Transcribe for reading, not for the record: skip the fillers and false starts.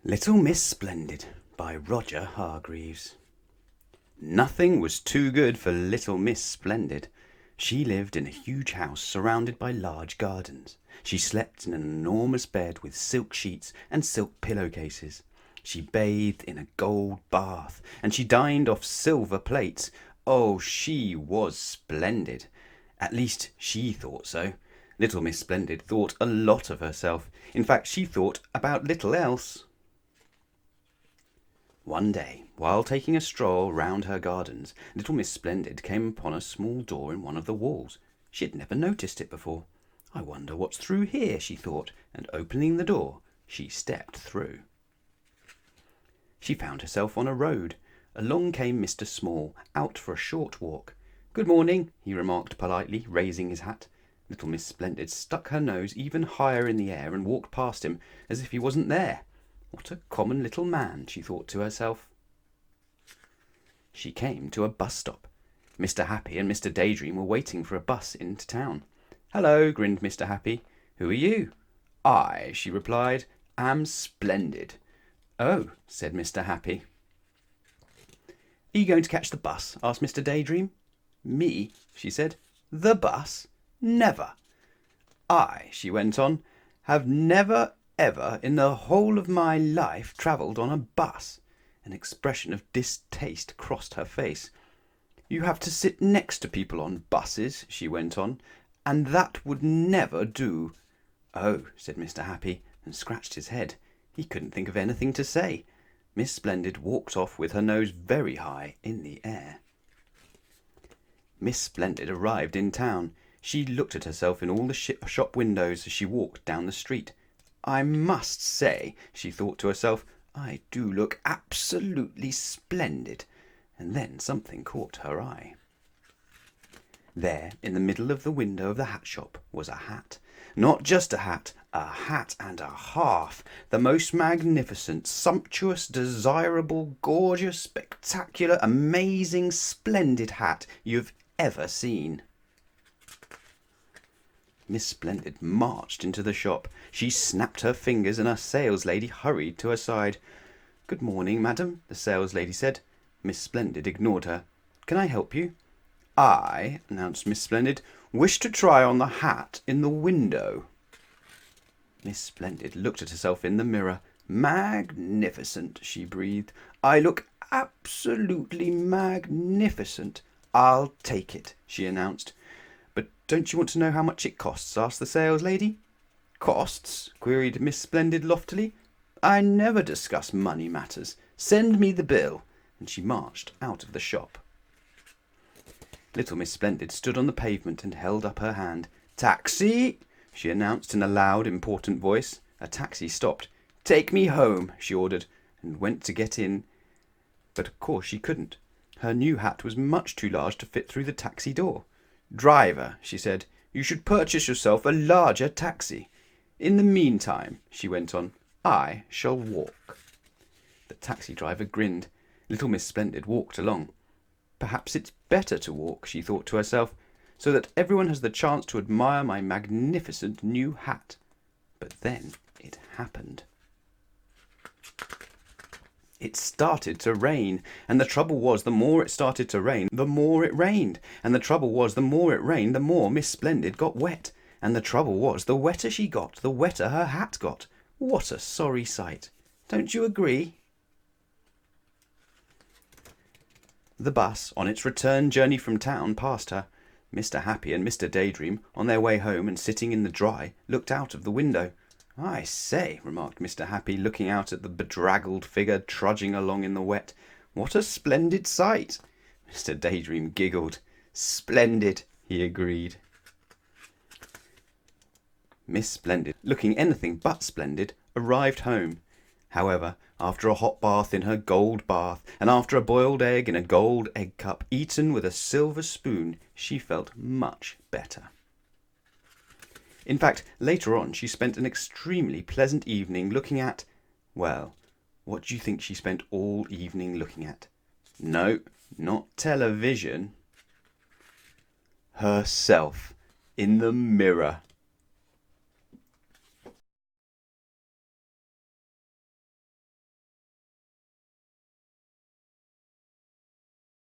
Little Miss Splendid by Roger Hargreaves. Nothing was too good for little Miss Splendid. She lived in a huge house surrounded by large gardens. She slept in an enormous bed with silk sheets and silk pillowcases. She bathed in a gold bath, and she dined off silver plates. Oh, she was splendid. At least she thought so. Little Miss Splendid thought a lot of herself. In fact, she thought about little else. One day, while taking a stroll round her gardens, little Miss Splendid came upon a small door in one of the walls. She had never noticed it before. I wonder what's through here, she thought, and opening the door, she stepped through. She found herself on a road. Along came Mr. Small, out for a short walk. "Good morning," he remarked politely, raising his hat. Little Miss Splendid stuck her nose even higher in the air and walked past him as if he wasn't there. What a common little man, she thought to herself. She came to a bus stop. Mr. Happy and Mr. Daydream were waiting for a bus into town. "Hello," grinned Mr. Happy. "Who are you?" "I," she replied, "am Splendid." "Oh," said Mr. Happy. "Are you going to catch the bus?" asked Mr. Daydream. "Me," she said. "The bus? Never." "I," she went on, "have never ever in the whole of my life travelled on a bus." An expression of distaste crossed her face. "You have to sit next to people on buses," she went on, "and that would never do." "Oh," said Mr. Happy, and scratched his head. He couldn't think of anything to say. Miss Splendid walked off with her nose very high in the air. Miss Splendid arrived in town. She looked at herself in all the shop windows as she walked down the street. "I must say," she thought to herself, "I do look absolutely splendid." And then something caught her eye. There, in the middle of the window of the hat shop, was a hat. Not just a hat and a half. The most magnificent, sumptuous, desirable, gorgeous, spectacular, amazing, splendid hat you've ever seen. Miss Splendid marched into the shop. She snapped her fingers and a saleslady hurried to her side. "Good morning, madam," the saleslady said. Miss Splendid ignored her. "Can I help you?" "I," announced Miss Splendid, "wish to try on the hat in the window." Miss Splendid looked at herself in the mirror. "Magnificent," she breathed. "I look absolutely magnificent. I'll take it," she announced. "But don't you want to know how much it costs?" asked the saleslady. "Costs?" queried Miss Splendid loftily. "I never discuss money matters. Send me the bill." And she marched out of the shop. Little Miss Splendid stood on the pavement and held up her hand. "Taxi!" she announced in a loud, important voice. A taxi stopped. "Take me home," she ordered, and went to get in. But of course she couldn't. Her new hat was much too large to fit through the taxi door. "Driver," she said, "you should purchase yourself a larger taxi. In the meantime," she went on, "I shall walk." The taxi driver grinned. Little Miss Splendid walked along. "Perhaps it's better to walk," she thought to herself, "so that everyone has the chance to admire my magnificent new hat." But then it happened. It started to rain, and the trouble was the more it started to rain, the more it rained. And the trouble was the more it rained, the more Miss Splendid got wet. And the trouble was the wetter she got, the wetter her hat got. What a sorry sight. Don't you agree? The bus, on its return journey from town, passed her. Mr. Happy and Mr. Daydream, on their way home and sitting in the dry, looked out of the window. "I say," remarked Mr. Happy, looking out at the bedraggled figure trudging along in the wet, "what a splendid sight!" Mr. Daydream giggled. "Splendid," he agreed. Miss Splendid, looking anything but splendid, arrived home. However, after a hot bath in her gold bath, and after a boiled egg in a gold egg cup, eaten with a silver spoon, she felt much better. In fact, later on she spent an extremely pleasant evening looking at... Well, what do you think she spent all evening looking at? No, not television. Herself in the mirror.